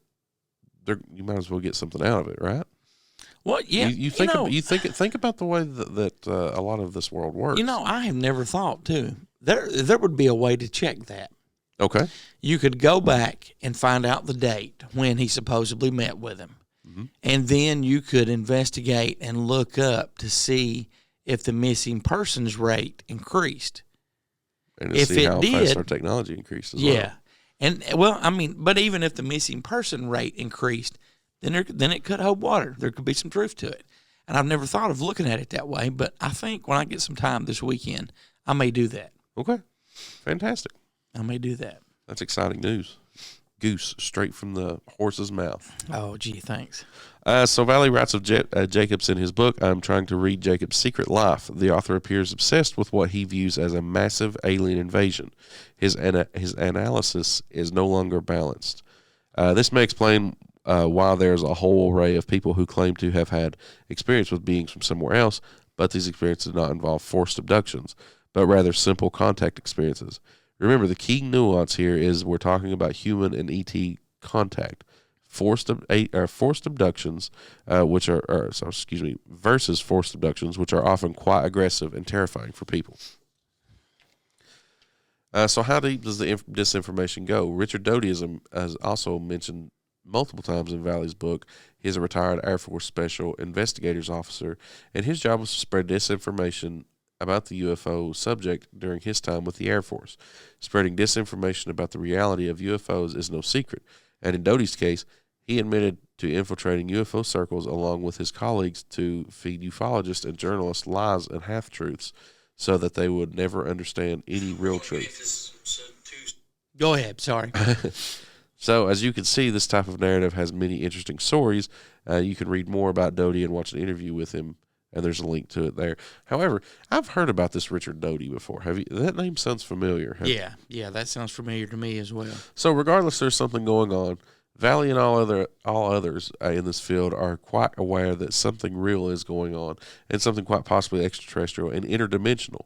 C: you might as well get something out of it, right?
B: Well, yeah.
C: Think about the way that a lot of this world works.
B: I have never thought too. There would be a way to check that.
C: Okay.
B: You could go back and find out the date when he supposedly met with him, and then you could investigate and look up to see if the missing persons rate increased.
C: And to see how fast our technology increased as well.
B: Yeah. And, but even if the missing person rate increased, then it could hold water. There could be some truth to it. And I've never thought of looking at it that way, but I think when I get some time this weekend, I may do that.
C: Okay. Fantastic.
B: I may do that.
C: That's exciting news. Goose, straight from the horse's mouth.
B: Oh, gee, thanks.
C: So Valley writes of Jacobs in his book, I'm trying to read Jacob's secret life. The author appears obsessed with what he views as a massive alien invasion. His analysis is no longer balanced. This may explain why there's a whole array of people who claim to have had experience with beings from somewhere else, but these experiences do not involve forced abductions, but rather simple contact experiences. Remember, the key nuance here is we're talking about human and ET contact. Forced abductions, versus forced abductions, which are often quite aggressive and terrifying for people. So how deep does the disinformation go? Richard Doty has also mentioned multiple times in Valley's book. He's a retired Air Force Special Investigators Officer, and his job was to spread disinformation about the UFO subject during his time with the Air Force. Spreading disinformation about the reality of UFOs is no secret, and in Doty's case, he admitted to infiltrating UFO circles along with his colleagues to feed ufologists and journalists lies and half-truths so that they would never understand any real truth.
B: Go ahead. Sorry.
C: So, as you can see, this type of narrative has many interesting stories. You can read more about Doty and watch an interview with him, and there's a link to it there. However, I've heard about this Richard Doty before. Have you? That name sounds familiar.
B: Yeah, that sounds familiar to me as well.
C: So, regardless, there's something going on. Valley and all others in this field are quite aware that something real is going on, and something quite possibly extraterrestrial and interdimensional.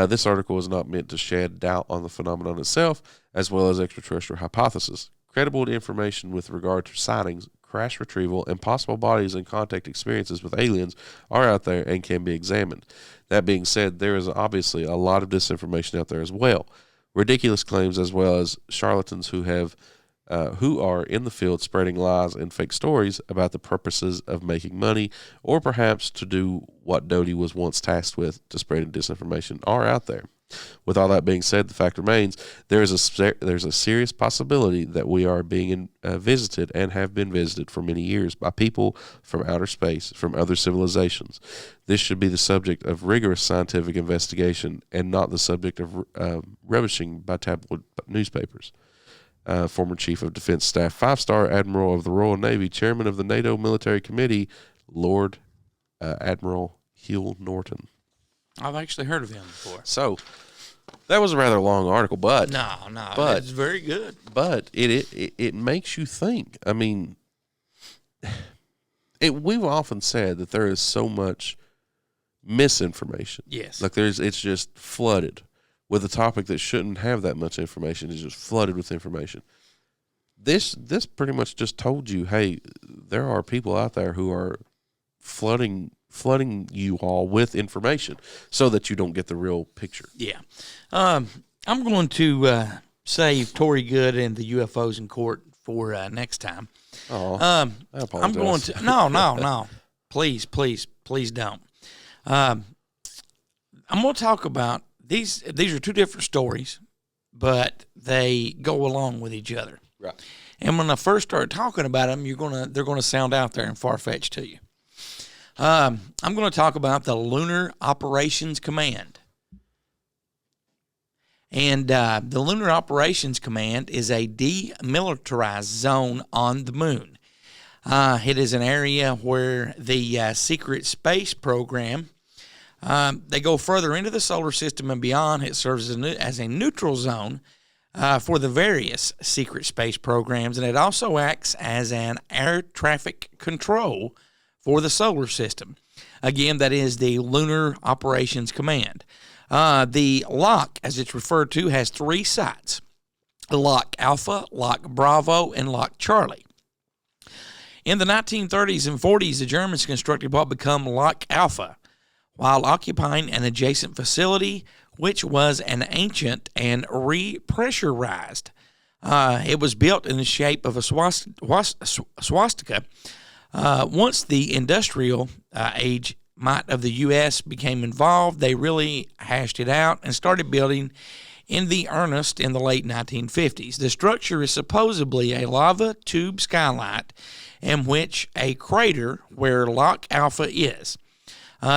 C: This article is not meant to shed doubt on the phenomenon itself, as well as extraterrestrial hypothesis. Credible information with regard to sightings, crash retrieval, and possible bodies in contact experiences with aliens are out there and can be examined. That being said, there is obviously a lot of disinformation out there as well. Ridiculous claims as well as charlatans who are in the field spreading lies and fake stories about the purposes of making money, or perhaps to do what Doty was once tasked with, to spreading disinformation, are out there. With all that being said, the fact remains there's a serious possibility that we are being visited and have been visited for many years by people from outer space, from other civilizations. This should be the subject of rigorous scientific investigation and not the subject of rubbishing by tabloid newspapers. Former Chief of Defense Staff, 5-star Admiral of the Royal Navy, Chairman of the NATO Military Committee, Lord Admiral Hugh Norton.
B: I've actually heard of him before.
C: So, that was a rather long article, but
B: it's very good.
C: But it makes you think. I mean, we've often said that there is so much misinformation.
B: Yes,
C: like it's just flooded with a topic that shouldn't have that much information. Is just flooded with information. This pretty much just told you, hey, there are people out there who are flooding you all with information so that you don't get the real picture.
B: Yeah. I'm going to save Tory Good and the UFOs in court for next time.
C: Oh, I apologize.
B: I'm going to no. Please don't. I'm going to talk about these are two different stories, but they go along with each other.
C: Right.
B: And when I first start talking about them, they're going to sound out there and far-fetched to you. I'm going to talk about the Lunar Operations Command. And the Lunar Operations Command is a demilitarized zone on the moon. It is an area where the secret space program, they go further into the solar system and beyond. It serves as a neutral zone for the various secret space programs, and it also acts as an air traffic control for the solar system. Again, that is the Lunar Operations Command. The LOC, as it's referred to, has 3 sites: LOC Alpha, LOC Bravo, and LOC Charlie. In the 1930s and 40s, the Germans constructed what became LOC Alpha, while occupying an adjacent facility, which was an ancient and repressurized. It was built in the shape of a swastika. Once the industrial age might of the U.S. became involved, they really hashed it out and started building in the earnest in the late 1950s. The structure is supposedly a lava tube skylight in which a crater where LOC Alpha is.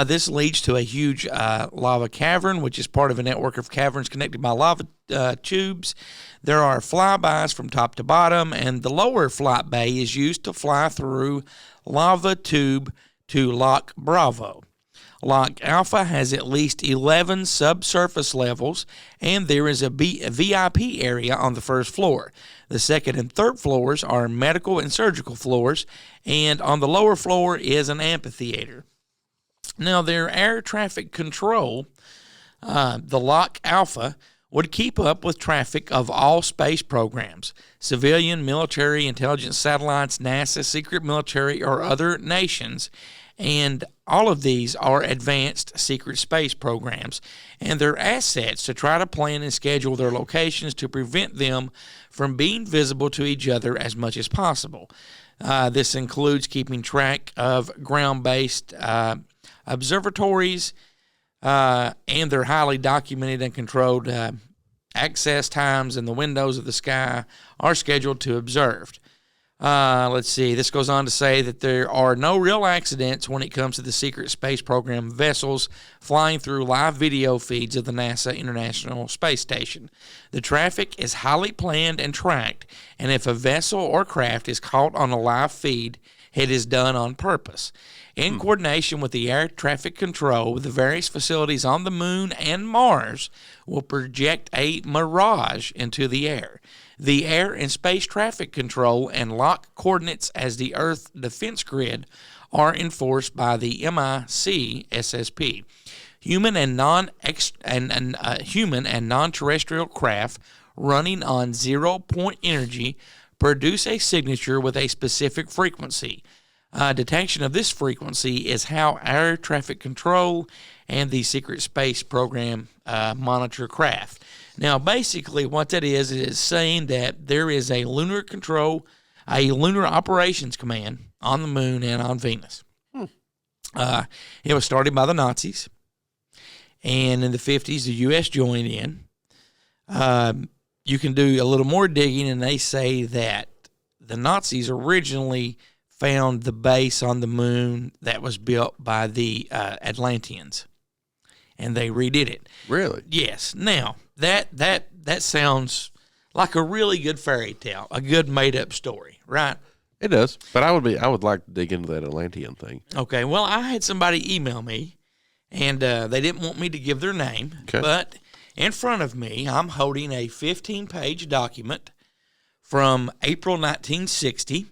B: This leads to a huge lava cavern, which is part of a network of caverns connected by lava tubes. There are flybys from top to bottom, and the lower flight bay is used to fly through lava tube to LOC Bravo. LOC Alpha has at least 11 subsurface levels, and there is a VIP area on the first floor. The second and third floors are medical and surgical floors, and on the lower floor is an amphitheater. Now, their air traffic control, the LOC Alpha, would keep up with traffic of all space programs, civilian, military, intelligence satellites, NASA, secret military, or other nations, and all of these are advanced secret space programs, and their assets to try to plan and schedule their locations to prevent them from being visible to each other as much as possible. This includes keeping track of ground-based observatories, and their highly documented and controlled access times and the windows of the sky are scheduled to observed. Let's see. This goes on to say that there are no real accidents when it comes to the secret space program vessels flying through live video feeds of the NASA International Space Station. The traffic is highly planned and tracked, and if a vessel or craft is caught on a live feed, it is done on purpose. In coordination with the air traffic control, the various facilities on the moon and Mars will project a mirage into the air. The air and space traffic control and lock coordinates as the Earth defense grid are enforced by the MIC SSP. Human and non-terrestrial craft running on zero-point energy produce a signature with a specific frequency. Detection of this frequency is how air traffic control and the secret space program monitor craft. Now, basically, what that is saying that there is a lunar operations command on the moon and on Venus. It was started by the Nazis, and in the 50s, the U.S. joined in. You can do a little more digging, and they say that the Nazis originally found the base on the moon that was built by the Atlanteans, and they redid it.
C: Really?
B: Yes. Now, that sounds like a really good fairy tale, a good made-up story, right?
C: It does, but I would like to dig into that Atlantean thing.
B: Okay, well, I had somebody email me, and they didn't want me to give their name, but in front of me, I'm holding a 15-page document from April 1960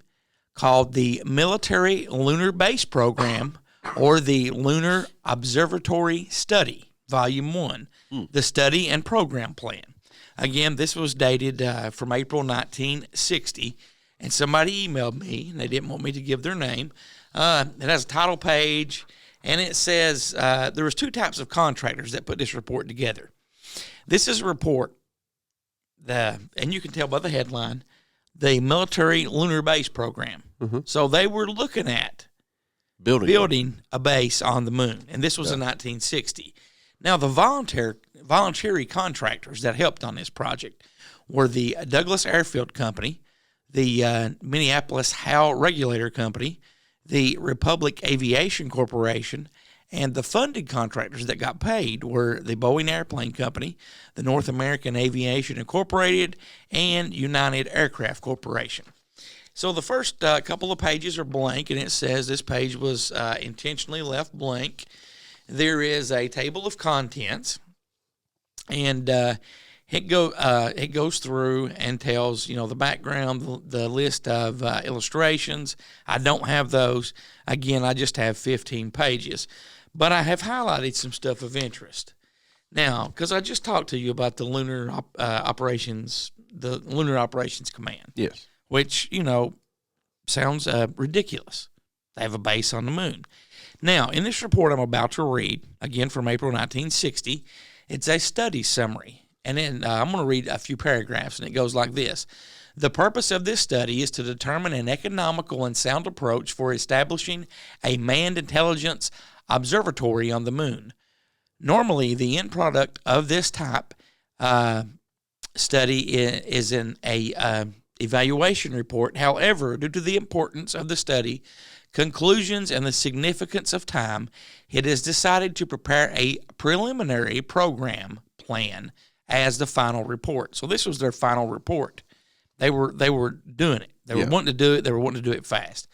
B: called the Military Lunar Base Program, or the Lunar Observatory Study, Volume 1, the Study and Program Plan. Again, this was dated from April 1960, and somebody emailed me, and they didn't want me to give their name. It has a title page, and it says there was two types of contractors that put this report together. This is a report, and you can tell by the headline, the Military Lunar Base Program. So they were looking at building a base on the moon, and this was in 1960. Now, the voluntary contractors that helped on this project were the Douglas Airfield Company, the Minneapolis Howe Regulator Company, the Republic Aviation Corporation, and the funded contractors that got paid were the Boeing Airplane Company, the North American Aviation Incorporated, and United Aircraft Corporation. So the first couple of pages are blank, and it says this page was intentionally left blank. There is a table of contents, and it goes through and tells, the background, the list of illustrations. I don't have those. Again, I just have 15 pages. But I have highlighted some stuff of interest. Now, because I just talked to you about the Lunar Operations Command.
C: Yes.
B: Which, sounds ridiculous. They have a base on the moon. Now, in this report I'm about to read, again from April 1960, it's a study summary. And then I'm going to read a few paragraphs, and it goes like this. The purpose of this study is to determine an economical and sound approach for establishing a manned intelligence observatory on the moon. Normally, the end product of this type study is an evaluation report. However, due to the importance of the study, conclusions, and the significance of time, it is decided to prepare a preliminary program plan as the final report. So this was their final report. They were doing it. They were wanting to do it. They were wanting to do it fast.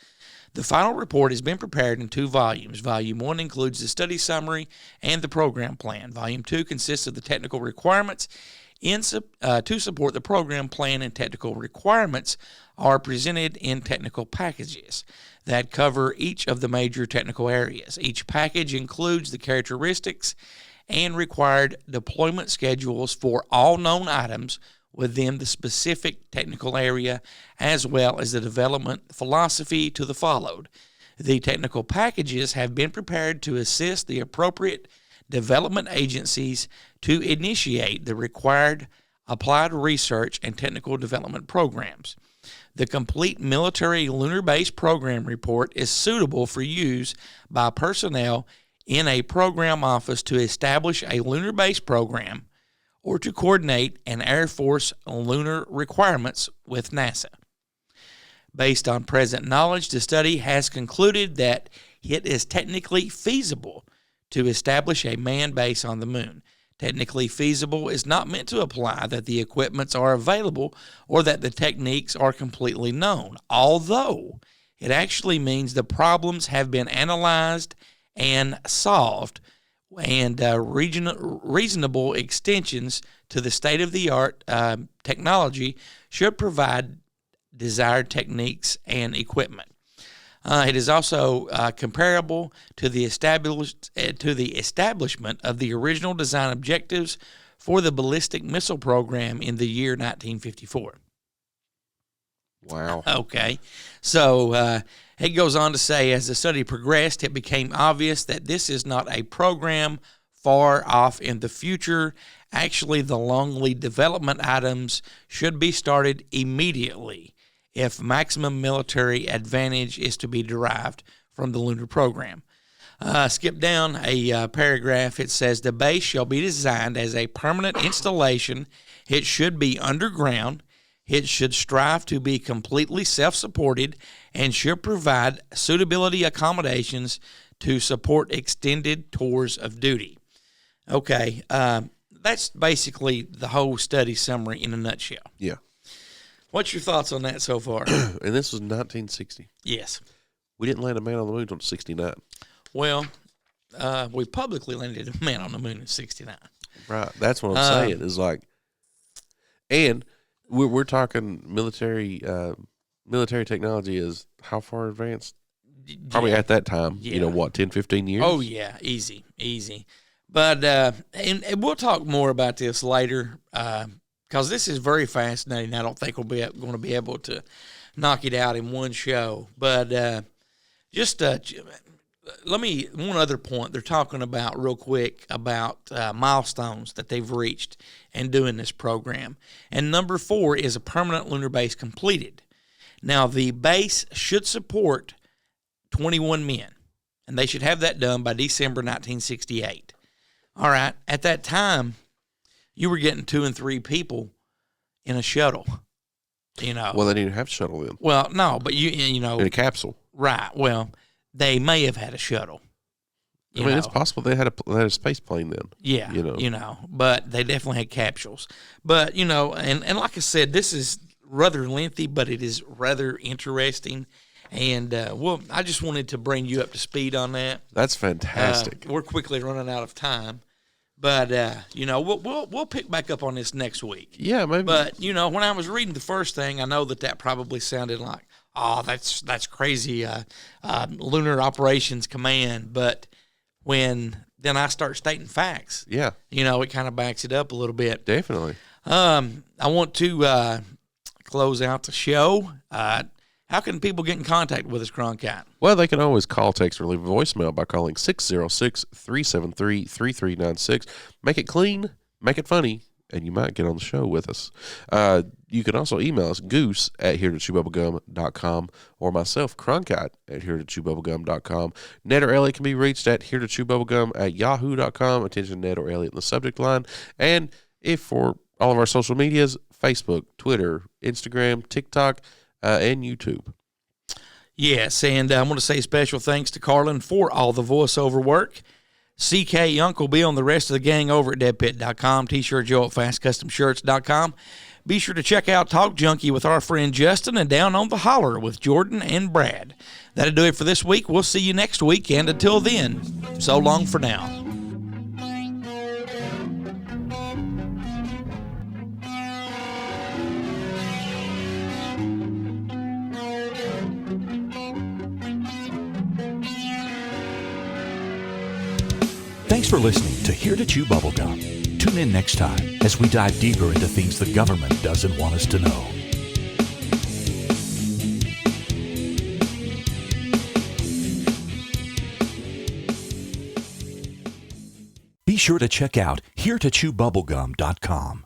B: The final report has been prepared in 2 volumes. Volume 1 includes the study summary and the program plan. Volume 2 consists of the technical requirements to support the program plan, and technical requirements are presented in technical packages that cover each of the major technical areas. Each package includes the characteristics and required deployment schedules for all known items within the specific technical area, as well as the development philosophy to the followed. The technical packages have been prepared to assist the appropriate development agencies to initiate the required applied research and technical development programs. The complete military lunar base program report is suitable for use by personnel in a program office to establish a lunar base program or to coordinate an Air Force lunar requirements with NASA. Based on present knowledge, the study has concluded that it is technically feasible to establish a manned base on the moon. Technically feasible is not meant to imply that the equipments are available or that the techniques are completely known, although it actually means the problems have been analyzed and solved, and reasonable extensions to the state-of-the-art technology should provide desired techniques and equipment. It is also comparable to the establishment of the original design objectives for the ballistic missile program in the year 1954.
C: Wow.
B: Okay. So it goes on to say, as the study progressed, it became obvious that this is not a program far off in the future. Actually, the long lead development items should be started immediately if maximum military advantage is to be derived from the lunar program. Skip down a paragraph. It says, the base shall be designed as a permanent installation. It should be underground. It should strive to be completely self-supported and should provide suitability accommodations to support extended tours of duty. Okay, that's basically the whole study summary in a nutshell.
C: Yeah.
B: What's your thoughts on that so far?
C: And this was 1960.
B: Yes.
C: We didn't land a man on the moon until 69.
B: Well, we publicly landed a man on the moon in 69.
C: Right. That's what I'm saying. Is like, and we're talking military technology is how far advanced? Probably at that time, 10, 15 years?
B: Oh, yeah. Easy. But, and we'll talk more about this later, because this is very fascinating. I don't think we'll be going to be able to knock it out in one show. But one other point they're talking about real quick about milestones that they've reached in doing this program. And number 4 is a permanent lunar base completed. Now, the base should support 21 men, and they should have that done by December 1968. All right, at that time, you were getting 2 and 3 people in a shuttle,
C: Well, they didn't have a shuttle then.
B: Well, no, but in
C: a capsule.
B: Right. Well, they may have had a shuttle.
C: It's possible they had a space plane then.
B: Yeah, but they definitely had capsules. But, and like I said, this is rather lengthy, but it is rather interesting. And, I just wanted to bring you up to speed on that.
C: That's fantastic.
B: We're quickly running out of time. But, we'll pick back up on this next week.
C: Yeah, maybe.
B: But, when I was reading the first thing, I know that probably sounded like, oh, that's crazy, Lunar Operations Command. But when then I start stating facts,
C: yeah,
B: it kind of backs it up a little bit.
C: Definitely.
B: I want to close out the show. How can people get in contact with us, Croncat?
C: Well, they can always call, text, or leave a voicemail by calling 606-373-3396. Make it clean, make it funny, and you might get on the show with us. You can also email us, goose@heretotchewbubblegum.com, or myself, Croncat, at heretotchewbubblegum.com. Ned or Elliot can be reached at heretotchewbubblegum@yahoo.com. Attention, Ned or Elliot in the subject line. And if for all of our social medias, Facebook, Twitter, Instagram, TikTok, and YouTube.
B: Yes, and I want to say special thanks to Carlin for all the voiceover work. CK Young will be on the rest of the gang over at deadpit.com, T-Shirt Joe at fastcustomshirts.com. Be sure to check out Talk Junkie with our friend Justin and Down on the Holler with Jordan and Brad. That'll do it for this week. We'll see you next week, and until then, so long for now.
A: Thanks for listening to Here to Chew Bubblegum. Tune in next time as we dive deeper into things the government doesn't want us to know. Be sure to check out HereToChewBubblegum.com.